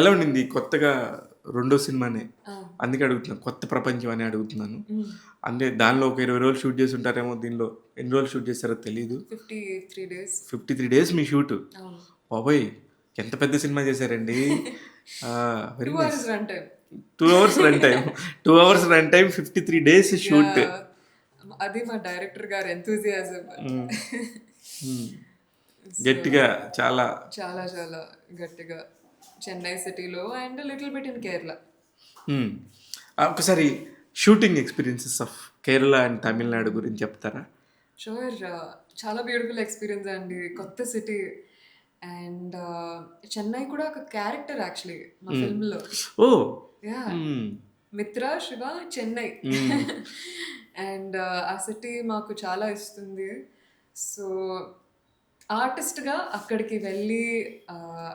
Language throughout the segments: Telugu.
భలే ఉండింది. కొత్తగా రెండో సినిమానే. ఆ! అందుకే అడుగుతున్నాను. కొత్త ప్రపంచం అని అడుగుతున్నాను. హ్మ్. అంటే దానిలో ఒక 20 రోజులు షూట్ చేసి ఉంటారేమో. దీనిలో ఎన్ని రోజులు షూట్ చేశారో తెలీదు. 53 డేస్. 53 డేస్ మీ షూటు. అవును. బాబోయ్! ఎంత పెద్ద సినిమా చేశారండి. ఆ! 2 very nice. Hours run time. 2 hours run time. 2 hours run time, 53 days shoot. Yeah! అది మా డైరెక్టర్ గారి ఎంతూసియాజం. హ్మ్. హ్మ్. సో, గట్టిగా చాలా చాలా చాలా గట్టిగా చెన్నై సిటీలో and little bit in Kerala. హ్మ్. ఒకసారి shooting experiences of Kerala and Tamil Nadu గురించి చెప్తారా? షూర్. చాలా బ్యూటిఫుల్ ఎక్స్‌పీరియన్స్ అండి. కొత్త సిటీ అండ్ చెన్నై కూడా ఒక క్యారెక్టర్ యాక్చువల్లీ మా హ్మ్. ఫిల్మ్‌లో. ఓహ్! యాహ్! హ్మ్. మిత్ర, శివ, చెన్నై. హ్మ్. అండ్ ఆ సిటీ మాకు చాలా ఇస్తుంది. సో, ఆర్టిస్ట్‌గా అక్కడికి వెళ్ళి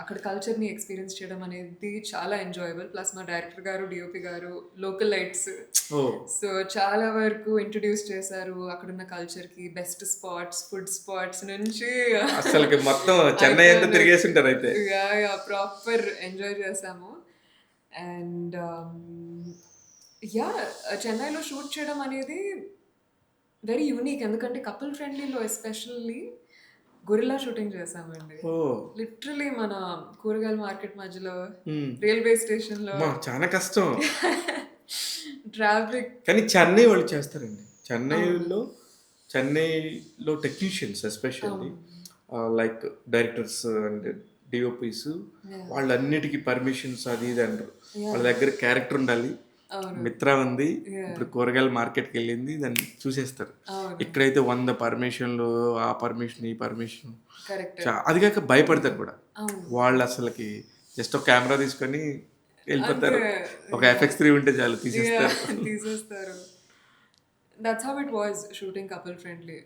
అక్కడ కల్చర్‌ని ఎక్స్‌పీరియన్స్ చేయడం అనేది చాలా ఎంజాయబుల్. ప్లస్ మా డైరెక్టర్ గారు, డీఓపీ గారు లోకలైట్స్. ఓహ్! సో, చాలా వరకు ఇంట్రొడ్యూస్ చేశారు. అక్కడున్న కల్చర్‌కి బెస్ట్ స్పాట్స్, ఫుడ్ స్పాట్స్ నుంచి అసలకి మొత్తం చెన్నై అంతా ఐకానిక్. తిరిగేసుంటారైతే. యాహ్! యాహ్! ప్రాపర్ ఎంజాయ్ చేశాము. And yeah! చెన్నైలో షూట్ చేయడం అనేది వెరీ యూనిక్. ఎందుకంటే కపుల్ ఫ్రెండ్లీలో ఎస్పెషల్లీ గొరిల్లా షూటింగ్ చేశామండి. ఓహ్! లిటరల్లీ మన కూరగాయల మార్కెట్ మధ్యలో, హ్మ్. రైల్వే స్టేషన్‌లో అమ్మా! చానా కష్టం. ట్రాఫిక్. కానీ చెన్నై వాళ్ళు చేస్తారండి. అవును. చెన్నైలో టెక్నీషియన్స్ ఎస్పెషల్లీ అవును. Like directors and DOPs yeah! వాళ్ళన్నిటికి పర్మిషన్స్ అది ఇది అంటారు. వాళ్ళ యాహ్! దగ్గర క్యారెక్టర్ ఉండాలి. అవును. మిత్ర ఉంది. యాహ్! ఇప్పుడు కూరగాయల మార్కెట్‌కెళ్ళింది. దాన్ని చూసేస్తారు. అవును. ఇక్కడైతే 100 పర్మిషన్‌లు, ఆ పర్మిషన్, ఈ పర్మిషన్. కరెక్ట్. అది కాక భయపడతారు కూడా. అవును. వాళ్ళు అసలకి జస్ట్ ఒక కెమెరా తీసుకొని అంతే. వెళ్ళిపోతారు. ఒక యాహ్! ఎఫెక్ట్స్ 3 ఉంటే చాలు తీసేస్తారు. యాహ్! తీసేస్తారు. That's how it was shooting couple friendly.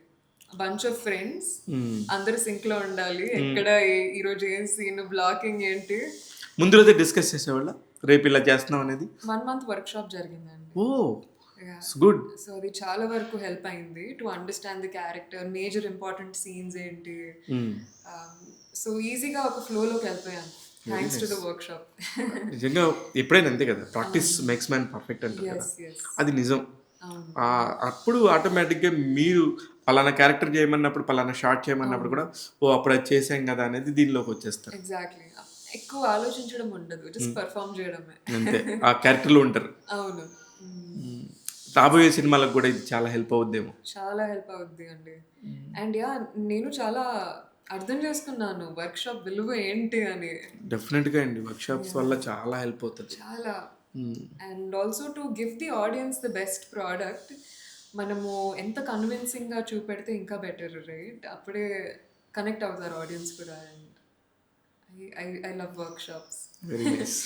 Bunch of friends. హ్మ్. అందరూ సింక్‌లో ఉండాలి. ఎక్కడ ఈరోజు ఏం సీన్, బ్లాకింగ్ ఏంటి. ముందు రోజే డిస్కస్ చేసేవాళ్ళా? రేపు ఇలా చేస్తున్నాం అనేది? 1 మంత్ వర్క్‌షాప్ జరిగిందండి. ఓహ్! యాహ్! It's good. సో, అది చాలా వరకు హెల్ప్ అయింది. To understand the character, major important scenes ఏంటి. హ్మ్. సో, ఈజీగా ఒక ఫ్లోలోకి వెళ్ళిపోయాను. Very thanks to nice. The workshop. నిజంగా ఎప్పుడైనా అంతే కదా! ప్రాక్టీస్ అవును. మేక్స్ మ్యాన్ పర్ఫెక్ట్ అంటారు కదా! యెస్. యెస్. అది నిజం. అవును. అప్పుడు ఆటోమేటిక్‌గా మీరు పలానా క్యారెక్టర్ చేయమన్నప్పుడు, పలానా షాట్ చేయమన్నప్పుడు అవును. కూడా, ఓహ్! అప్పుడు అది చేసాం కదా! అనేది దీనిలోకొచ్చేస్తారు. ఎగ్జాక్ట్‌లీ. ఎక్కువ ఆలోచించడం ఉండదు. జస్ట్ హ్మ్. పెర్ఫార్మ్ చేయడమే. అంతే. ఆ క్యారెక్టర్‌లో ఉంటారు. అవును. హ్మ్. హ్మ్. రాబోయే సినిమాలకు కూడా ఇది చాలా హెల్ప్ అవుద్దేమో. చాలా హెల్ప్ అవుద్ది అండి. హ్మ్. And yeah! నేను చాలా అర్థం చేసుకున్నాను వర్క్‌షాప్ విలువ ఏంటి అని. డెఫినెట్‌గా అండి. వర్క్‌షాప్స్ వల్ల యాహ్! చాలా హెల్ప్ అవుతది. చాలా. హ్మ్. And also to give the audience the best product మనము ఎంత కన్విన్సింగ్‌గా చూపెడితే ఇంకా బెటర్ రైట్? అప్పుడే కనెక్ట్ అవుతారు ఆడియన్స్ కూడా. And I love workshops. Very nice.